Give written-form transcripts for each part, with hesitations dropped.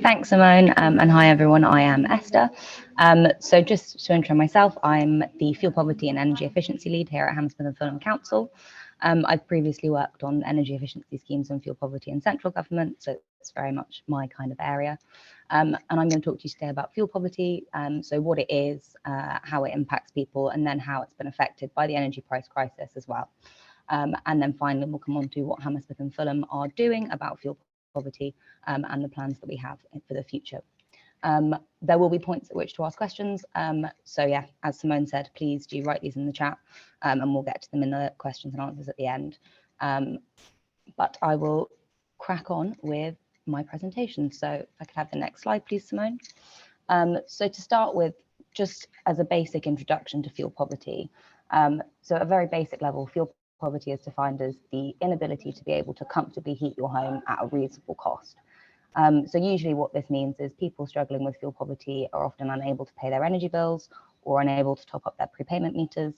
Thanks, Simone, and hi everyone. I am Esther. So just to intro myself, I'm the Fuel Poverty and Energy Efficiency Lead here at Hammersmith and Fulham Council. I've previously worked on energy efficiency schemes and fuel poverty in central government, so it's very much my kind of area. And I'm going to talk to you today about fuel poverty, so what it is, how it impacts people, and then how it's been affected by the energy price crisis as well. And then finally, we'll come on to what Hammersmith and Fulham are doing about fuel poverty and the plans that we have for the future. There will be points at which to ask questions. So yeah, as Simone said, please do write these in the chat and we'll get to them in the questions and answers at the end. But I will crack on with my presentation. So if I could have the next slide, please, Simone. So to start with, just as a basic introduction to fuel poverty, so at a very basic level, fuel poverty is defined as the inability to be able to comfortably heat your home at a reasonable cost. So usually what this means is people struggling with fuel poverty are often unable to pay their energy bills or unable to top up their prepayment meters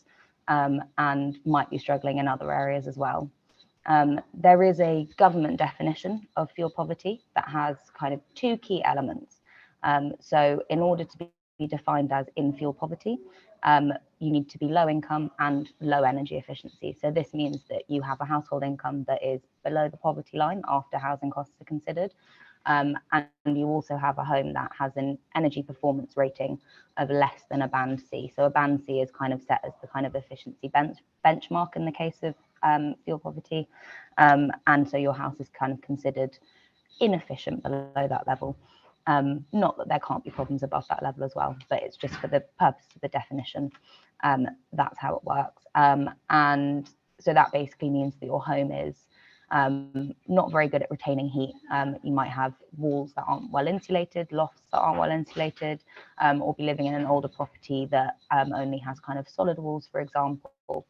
and might be struggling in other areas as well. There is a government definition of fuel poverty that has kind of two key elements. So in order to be defined as in fuel poverty, you need to be low income and low energy efficiency. So this means that you have a household income that is below the poverty line after housing costs are considered. And you also have a home that has an energy performance rating of less than a band C. So a band C is kind of set as the kind of efficiency benchmark in the case of fuel poverty. And so your house is kind of considered inefficient below that level. Not that there can't be problems above that level as well, but it's just for the purpose of the definition. That's how it works. And so that basically means that your home is not very good at retaining heat. You might have walls that aren't well insulated, lofts that aren't well insulated, or be living in an older property that only has kind of solid walls, for example.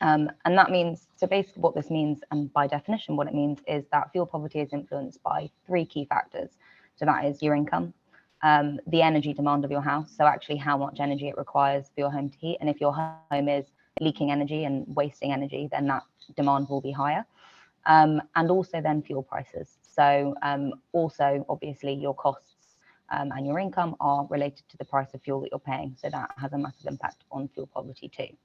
And that means, so basically what this means, and by definition what it means, is that fuel poverty is influenced by three key factors. So that is your income, the energy demand of your house, so actually how much energy it requires for your home to heat. And if your home is leaking energy and wasting energy, then that demand will be higher. And also then fuel prices. So also, obviously, your costs and your income are related to the price of fuel that you're paying. So that has a massive impact on fuel poverty too.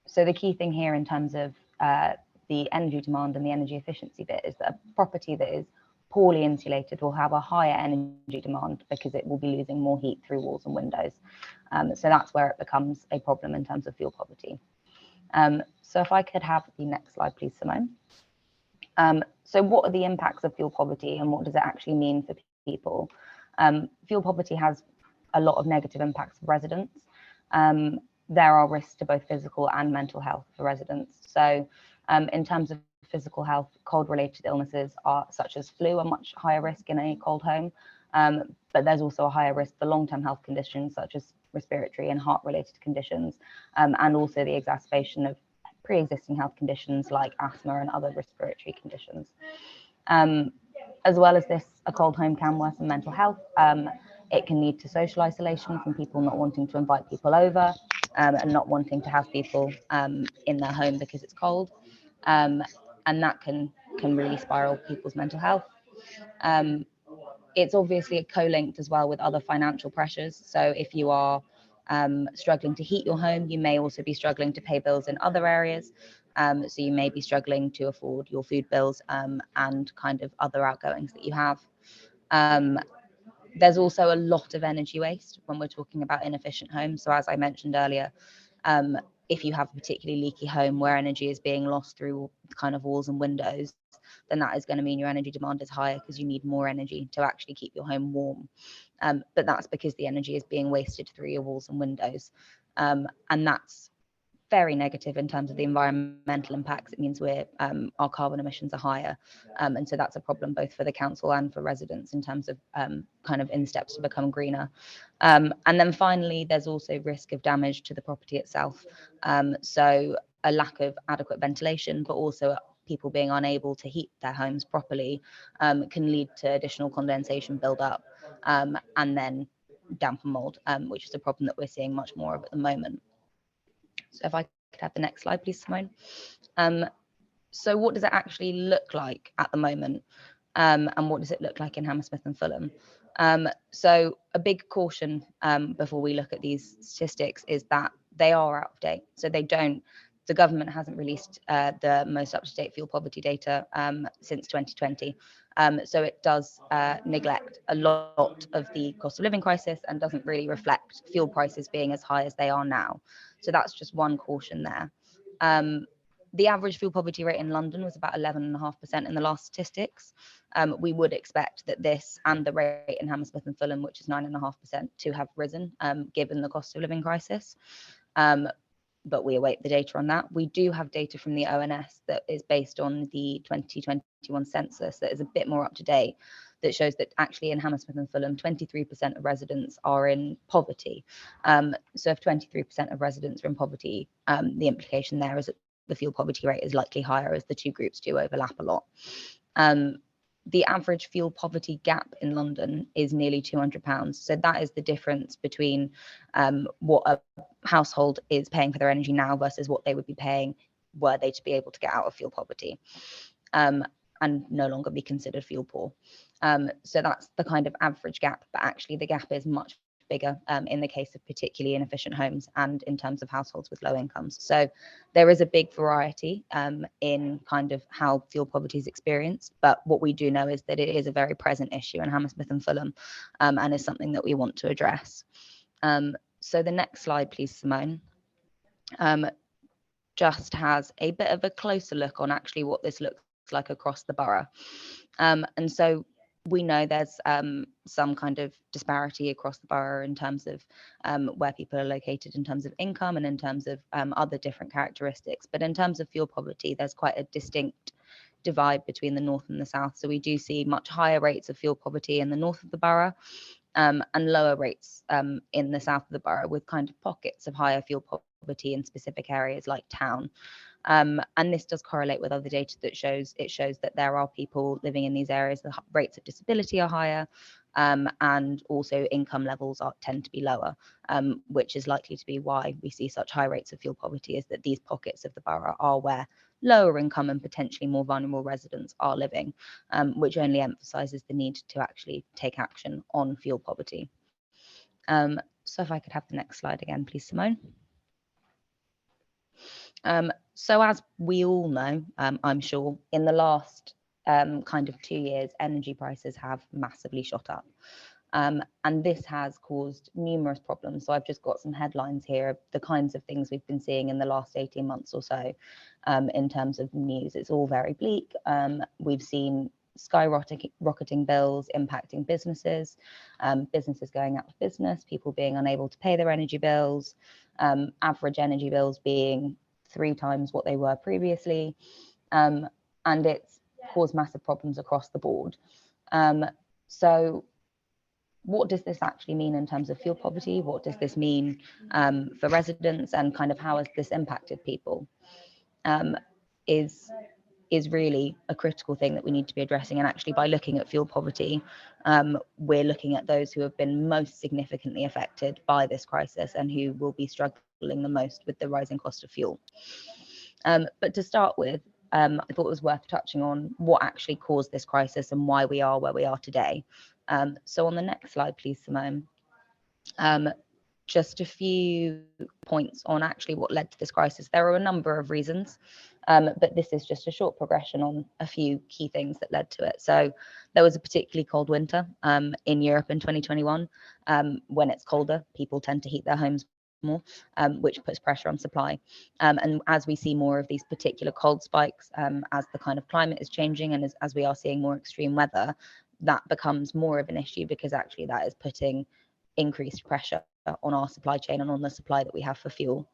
So the key thing here in terms of the energy demand and the energy efficiency bit is that a property that is poorly insulated will have a higher energy demand because it will be losing more heat through walls and windows. So that's where it becomes a problem in terms of fuel poverty. So if I could have the next slide, please, Simone. So what are the impacts of fuel poverty and what does it actually mean for people? Fuel poverty has a lot of negative impacts for residents. There are risks to both physical and mental health for residents. So in terms of physical health, cold-related illnesses such as flu are much higher risk in a cold home, but there's also a higher risk for long-term health conditions such as respiratory and heart-related conditions, and also the exacerbation of pre-existing health conditions like asthma and other respiratory conditions. As well as this, a cold home can worsen mental health. It can lead to social isolation from people not wanting to invite people over and not wanting to have people in their home because it's cold. And that can really spiral people's mental health. It's obviously co-linked as well with other financial pressures. So if you are struggling to heat your home, you may also be struggling to pay bills in other areas. So you may be struggling to afford your food bills and kind of other outgoings that you have. There's also a lot of energy waste when we're talking about inefficient homes. So as I mentioned earlier, if you have a particularly leaky home where energy is being lost through kind of walls and windows, then that is going to mean your energy demand is higher because you need more energy to actually keep your home warm. But that's because the energy is being wasted through your walls and windows. And that's very negative in terms of the environmental impacts. It means our carbon emissions are higher. And so that's a problem both for the council and for residents in terms of kind of in steps to become greener. And then finally, there's also risk of damage to the property itself. So a lack of adequate ventilation, but also people being unable to heat their homes properly can lead to additional condensation buildup and then damp and mold, which is a problem that we're seeing much more of at the moment. So if I could have the next slide, please, Simone. So what does it actually look like at the moment? And what does it look like in Hammersmith and Fulham? So a big caution before we look at these statistics is that they are out of date. So the government hasn't released the most up-to-date fuel poverty data since 2020. So it does neglect a lot of the cost of living crisis and doesn't really reflect fuel prices being as high as they are now. So that's just one caution there. The average fuel poverty rate in London was about 11.5% in the last statistics. We would expect that this and the rate in Hammersmith and Fulham, which is 9.5%, to have risen given the cost of living crisis. But we await the data on that. We do have data from the ONS that is based on the 2021 census that is a bit more up to date, that shows that actually in Hammersmith and Fulham, 23% of residents are in poverty. So if 23% of residents are in poverty, the implication there is that the fuel poverty rate is likely higher, as the two groups do overlap a lot. The average fuel poverty gap in London is nearly £200. So that is the difference between what a household is paying for their energy now versus what they would be paying were they to be able to get out of fuel poverty and no longer be considered fuel poor. So that's the kind of average gap, but actually the gap is much bigger in the case of particularly inefficient homes and in terms of households with low incomes. So there is a big variety in kind of how fuel poverty is experienced, but what we do know is that it is a very present issue in Hammersmith and Fulham and is something that we want to address. So the next slide, please, Simone, just has a bit of a closer look on actually what this looks like across the borough. And so we know there's some kind of disparity across the borough in terms of where people are located in terms of income and in terms of other different characteristics. But in terms of fuel poverty, there's quite a distinct divide between the north and the south. So we do see much higher rates of fuel poverty in the north of the borough and lower rates in the south of the borough, with kind of pockets of higher fuel poverty in specific areas like town. And this does correlate with other data that shows that there are people living in these areas, the rates of disability are higher, and also income levels tend to be lower, which is likely to be why we see such high rates of fuel poverty, is that these pockets of the borough are where lower income and potentially more vulnerable residents are living, which only emphasises the need to actually take action on fuel poverty. So if I could have the next slide again, please, Simone. So as we all know, I'm sure, in the last kind of 2 years, energy prices have massively shot up. And this has caused numerous problems. So I've just got some headlines here of the kinds of things we've been seeing in the last 18 months or so in terms of news. It's all very bleak. We've seen skyrocketing bills impacting businesses, businesses going out of business, people being unable to pay their energy bills, average energy bills being 3 times what they were previously, and it's caused massive problems across the board. So what does this actually mean in terms of fuel poverty? What does this mean for residents, and kind of how has this impacted people? Is really a critical thing that we need to be addressing. And actually, by looking at fuel poverty, we're looking at those who have been most significantly affected by this crisis and who will be struggling the most with the rising cost of fuel. But to start with, I thought it was worth touching on what actually caused this crisis and why we are where we are today. So on the next slide, please, Simone. Just a few points on actually what led to this crisis. There are a number of reasons, but this is just a short progression on a few key things that led to it. So there was a particularly cold winter in Europe in 2021. When it's colder, people tend to heat their homes more, which puts pressure on supply. And as we see more of these particular cold spikes, as the kind of climate is changing and as we are seeing more extreme weather, that becomes more of an issue, because actually that is putting increased pressure on our supply chain and on the supply that we have for fuel.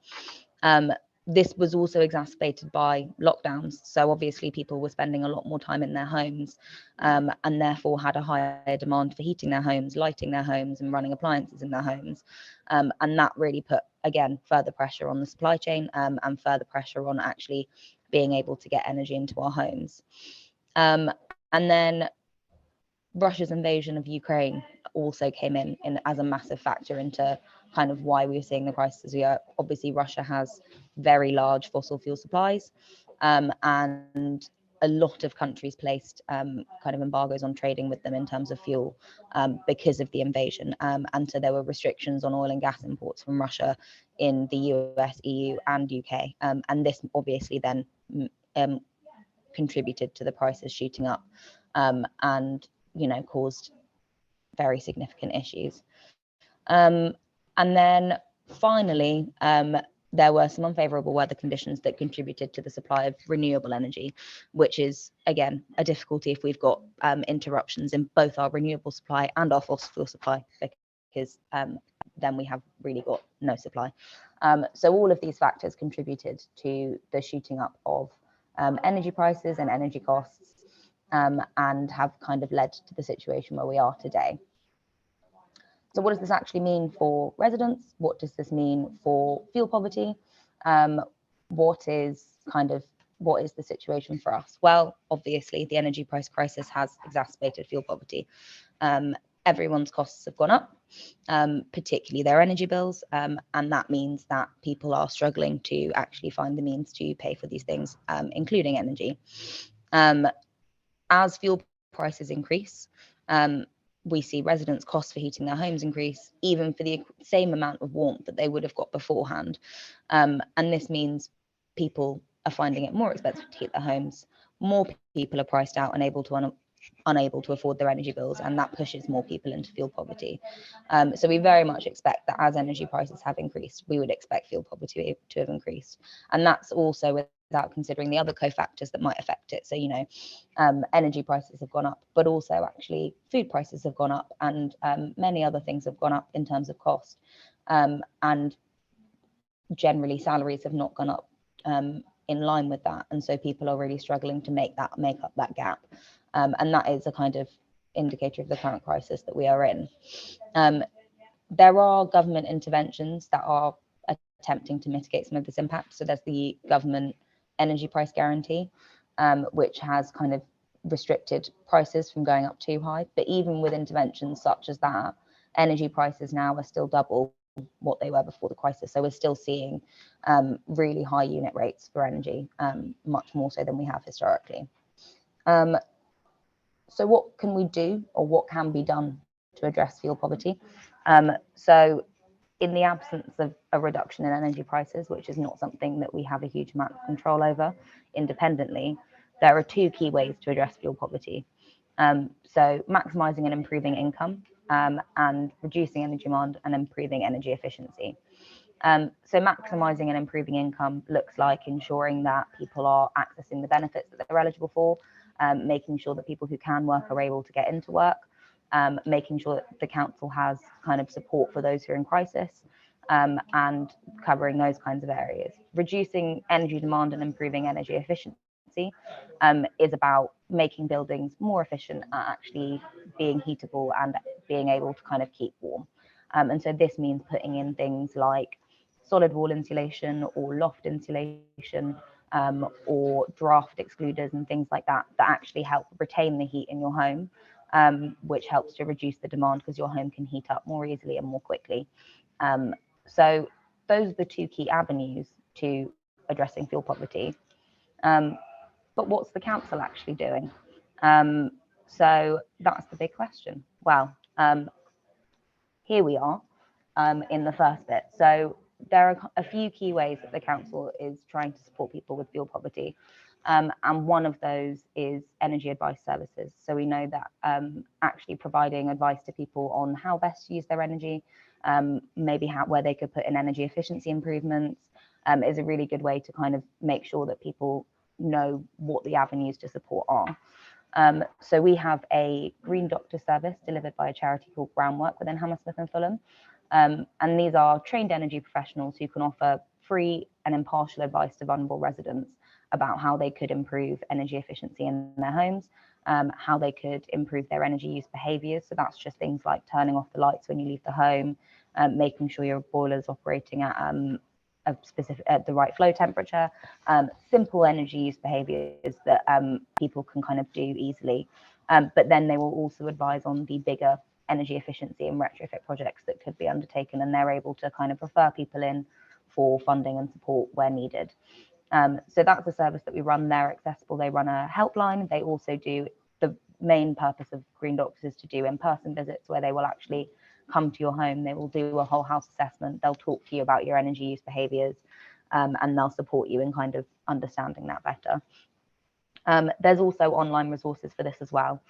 This was also exacerbated by lockdowns. So obviously people were spending a lot more time in their homes, and therefore had a higher demand for heating their homes, lighting their homes, and running appliances in their homes. And that really put, again, further pressure on the supply chain, and further pressure on actually being able to get energy into our homes. And then Russia's invasion of Ukraine also came in as a massive factor into kind of why we were seeing the crisis we are. Obviously, Russia has very large fossil fuel supplies, and a lot of countries placed kind of embargoes on trading with them in terms of fuel because of the invasion. And so there were restrictions on oil and gas imports from Russia in the US, EU, and UK. And this obviously then contributed to the prices shooting up and, caused very significant issues. And then finally, there were some unfavorable weather conditions that contributed to the supply of renewable energy, which is, again, a difficulty if we've got interruptions in both our renewable supply and our fossil fuel supply, because then we have really got no supply. So all of these factors contributed to the shooting up of energy prices and energy costs, and have kind of led to the situation where we are today. So what does this actually mean for residents? What does this mean for fuel poverty? What is the situation for us? Well, obviously, the energy price crisis has exacerbated fuel poverty. Everyone's costs have gone up, particularly their energy bills, and that means that people are struggling to actually find the means to pay for these things, including energy. As fuel prices increase, we see residents' costs for heating their homes increase, even for the same amount of warmth that they would have got beforehand. And this means people are finding it more expensive to heat their homes. More people are priced out and unable to afford their energy bills, and that pushes more people into fuel poverty. So we very much expect that as energy prices have increased, we would expect fuel poverty to have increased. And that's also without considering the other cofactors that might affect it. So, energy prices have gone up, but also actually food prices have gone up, and many other things have gone up in terms of cost. And generally salaries have not gone up in line with that. And so people are really struggling to make up that gap. And that is a kind of indicator of the current crisis that we are in. There are government interventions that are attempting to mitigate some of this impact. So there's the government energy price guarantee, which has kind of restricted prices from going up too high. But even with interventions such as that, energy prices now are still double what they were before the crisis. So we're still seeing really high unit rates for energy, much more so than we have historically. So what can we do, or what can be done to address fuel poverty? So in the absence of a reduction in energy prices, which is not something that we have a huge amount of control over independently, there are two key ways to address fuel poverty. So maximising and improving income, and reducing energy demand and improving energy efficiency. So maximising and improving income looks like ensuring that people are accessing the benefits that they're eligible for, making sure that people who can work are able to get into work, making sure that the council has kind of support for those who are in crisis, and covering those kinds of areas. Reducing energy demand and improving energy efficiency is about making buildings more efficient at actually being heatable and being able to kind of keep warm. And so this means putting in things like solid wall insulation or loft insulation, or draft excluders and things like that, that actually help retain the heat in your home, which helps to reduce the demand because your home can heat up more easily and more quickly. So those are the two key avenues to addressing fuel poverty. But what's the council actually doing? So that's the big question. Well, here we are in the first bit. So there are a few key ways that the council is trying to support people with fuel poverty. And one of those is energy advice services. So we know that actually providing advice to people on how best to use their energy, maybe where they could put in energy efficiency improvements, is a really good way to kind of make sure that people know what the avenues to support are. So we have a Green Doctor service delivered by a charity called Groundwork within Hammersmith and Fulham. And these are trained energy professionals who can offer free and impartial advice to vulnerable residents about how they could improve energy efficiency in their homes, how they could improve their energy use behaviours. So that's just things like turning off the lights when you leave the home, making sure your boiler's operating at the right flow temperature, simple energy use behaviours that people can kind of do easily. But then they will also advise on the bigger energy efficiency and retrofit projects that could be undertaken, and they're able to kind of refer people in for funding and support where needed. So that's a service that we run. They're accessible. They run a helpline. They also do, the main purpose of Green Docs is to do in-person visits where they will actually come to your home. They will do a whole house assessment. They'll talk to you about your energy use behaviours, and they'll support you in kind of understanding that better. There's also online resources for this as well.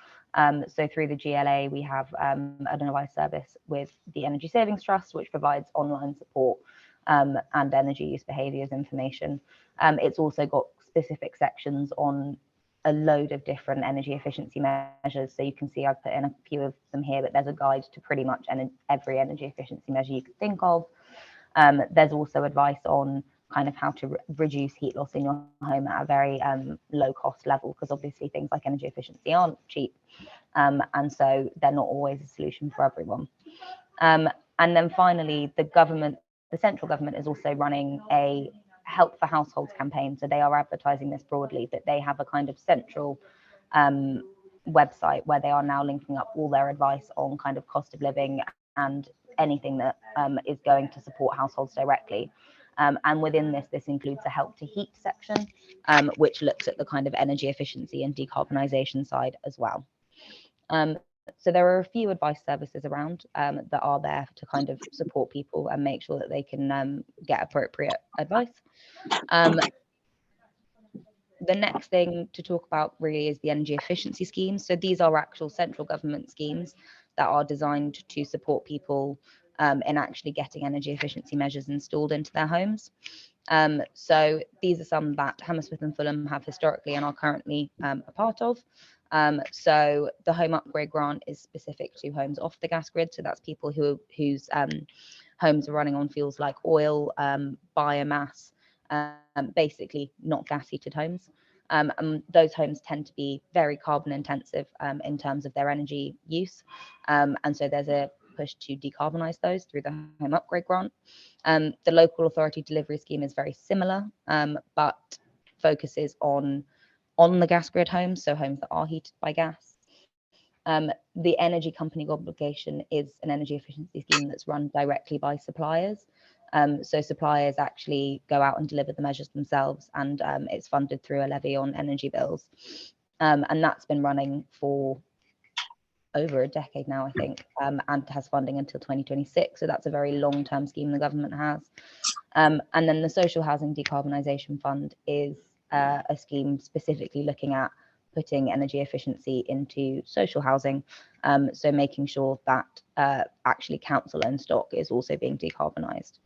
So through the GLA, we have an advice service with the Energy Savings Trust, which provides online support and energy use behaviours information. It's also got specific sections on a load of different energy efficiency measures. So you can see I've put in a few of them here, but there's a guide to pretty much every energy efficiency measure you can think of. There's also advice on kind of how to reduce heat loss in your home at a very low cost level, because obviously things like energy efficiency aren't cheap, and so they're not always a solution for everyone. And then finally, the central government is also running a Help for Households campaign. So they are advertising this broadly, but they have a kind of central website where they are now linking up all their advice on kind of cost of living and anything that is going to support households directly. And within this includes a help to heat section, which looks at the kind of energy efficiency and decarbonisation side as well. So there are a few advice services around that are there to kind of support people and make sure that they can get appropriate advice. The next thing to talk about really is the energy efficiency schemes. So these are actual central government schemes that are designed to support people in actually getting energy efficiency measures installed into their homes. So these are some that Hammersmith and Fulham have historically and are currently a part of. So the home upgrade grant is specific to homes off the gas grid. So that's people whose homes are running on fuels like oil, biomass, basically not gas heated homes. And those homes tend to be very carbon intensive in terms of their energy use. And so there's a push to decarbonise those through the home upgrade grant. The local authority delivery scheme is very similar, but focuses on the gas grid homes, so homes that are heated by gas. The energy company obligation is an energy efficiency scheme that's run directly by suppliers. So suppliers actually go out and deliver the measures themselves, and it's funded through a levy on energy bills. And that's been running for over a decade now, I think, and has funding until 2026. So that's a very long-term scheme the government has. And then the Social Housing Decarbonisation Fund is a scheme specifically looking at putting energy efficiency into social housing, so making sure that actually council-owned stock is also being decarbonised.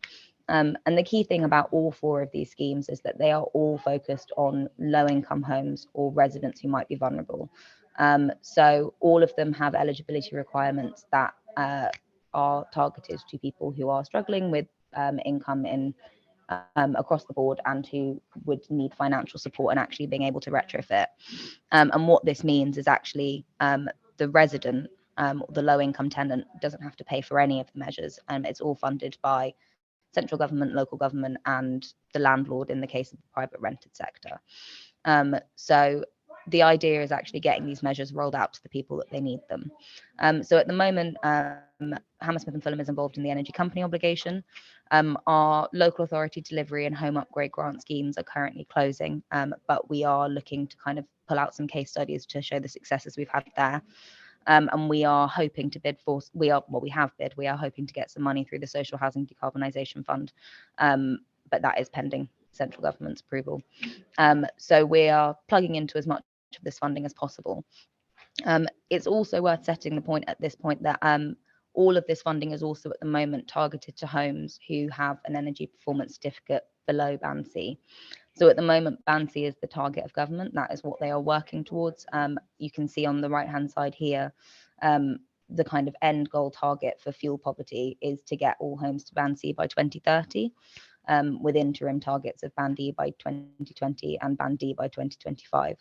And the key thing about all four of these schemes is that they are all focused on low-income homes or residents who might be vulnerable. So all of them have eligibility requirements that are targeted to people who are struggling with income in across the board and who would need financial support and actually being able to retrofit. And what this means is actually the resident, the low income tenant, doesn't have to pay for any of the measures. It's all funded by central government, local government, and the landlord in the case of the private rented sector. So the idea is actually getting these measures rolled out to the people that they need them. So at the moment, Hammersmith and Fulham is involved in the energy company obligation. Our local authority delivery and home upgrade grant schemes are currently closing, but we are looking to kind of pull out some case studies to show the successes we've had there. And we are hoping to bid for, we are hoping to get some money through the Social Housing Decarbonisation Fund, but that is pending central government's approval. So we are plugging into as much of this funding as possible. It's also worth setting the point at this point that all of this funding is also at the moment targeted to homes who have an energy performance certificate below Band C. So at the moment, Band C is the target of government. That is what they are working towards. You can see on the right-hand side here, the kind of end goal target for fuel poverty is to get all homes to Band C by 2030, with interim targets of Band E by 2020 and Band D by 2025.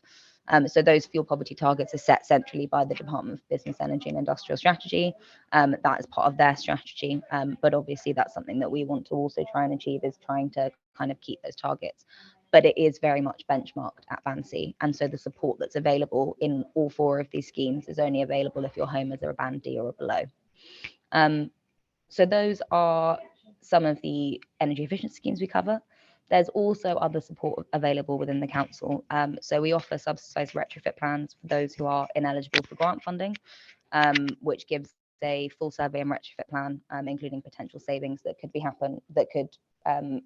So those fuel poverty targets are set centrally by the Department of Business, Energy and Industrial Strategy. That is part of their strategy, but obviously that's something that we want to also try and achieve, is trying to kind of keep those targets. But it is very much benchmarked at Band C, and so the support that's available in all four of these schemes is only available if your home is a Band D or below. So those are some of the energy efficiency schemes we cover. There's also other support available within the council. So we offer subsidised retrofit plans for those who are ineligible for grant funding, which gives a full survey and retrofit plan, including potential savings that could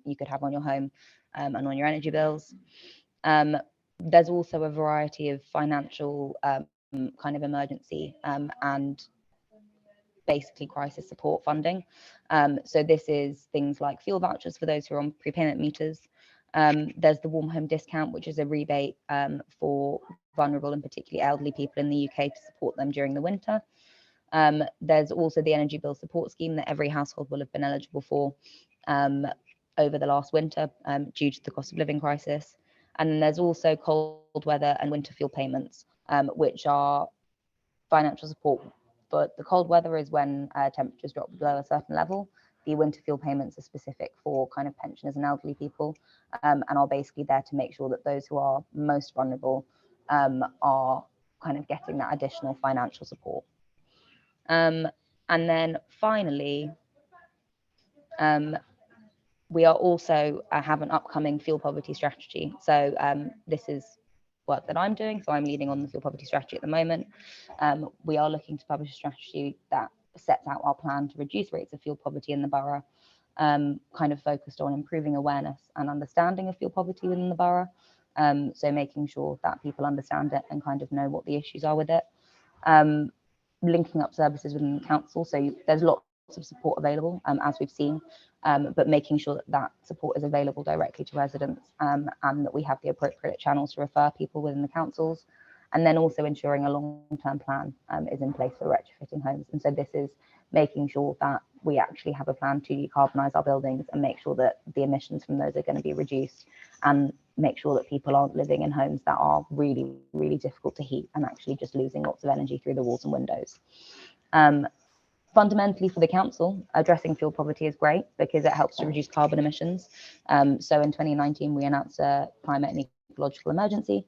you could have on your home and on your energy bills. There's also a variety of financial kind of emergency and basically crisis support funding. So this is things like fuel vouchers for those who are on prepayment meters. There's the warm home discount, which is a rebate for vulnerable and particularly elderly people in the UK to support them during the winter. There's also the energy bill support scheme that every household will have been eligible for over the last winter due to the cost of living crisis. And then there's also cold weather and winter fuel payments, which are financial support. But the cold weather is when temperatures drop below a certain level. The winter fuel payments are specific for kind of pensioners and elderly people, and are basically there to make sure that those who are most vulnerable are kind of getting that additional financial support. And then finally, we are also have an upcoming fuel poverty strategy. So this is work that I'm doing. So I'm leading on the fuel poverty strategy at the moment. We are looking to publish a strategy that sets out our plan to reduce rates of fuel poverty in the borough, kind of focused on improving awareness and understanding of fuel poverty within the borough. So making sure that people understand it and kind of know what the issues are with it. Linking up services within the council. So there's lots of support available, as we've seen, but making sure that that support is available directly to residents, and that we have the appropriate channels to refer people within the councils, and then also ensuring a long-term plan is in place for retrofitting homes. And so this is making sure that we actually have a plan to decarbonise our buildings and make sure that the emissions from those are going to be reduced, and make sure that people aren't living in homes that are really, really difficult to heat and actually just losing lots of energy through the walls and windows. Fundamentally for the council, addressing fuel poverty is great because it helps to reduce carbon emissions. So in 2019, we announced a climate and ecological emergency,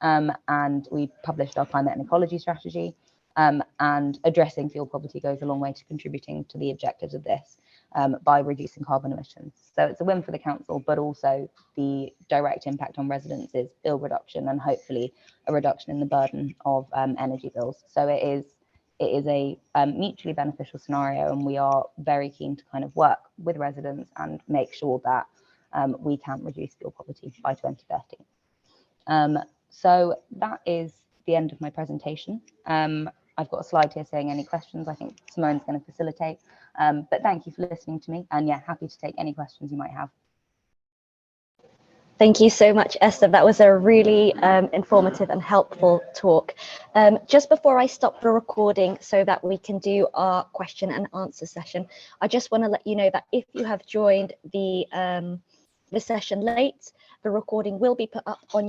and we published our climate and ecology strategy. And addressing fuel poverty goes a long way to contributing to the objectives of this by reducing carbon emissions. So it's a win for the council, but also the direct impact on residents is bill reduction and hopefully a reduction in the burden of energy bills. So it is a mutually beneficial scenario, and we are very keen to kind of work with residents and make sure that we can reduce fuel poverty by 2030. So that is the end of my presentation. I've got a slide here saying any questions. I think Simone's going to facilitate, but thank you for listening to me, and yeah, happy to take any questions you might have. Thank you so much, Esther. That was a really informative and helpful talk. Just before I stop the recording so that we can do our question and answer session, I just want to let you know that if you have joined the session late, the recording will be put up on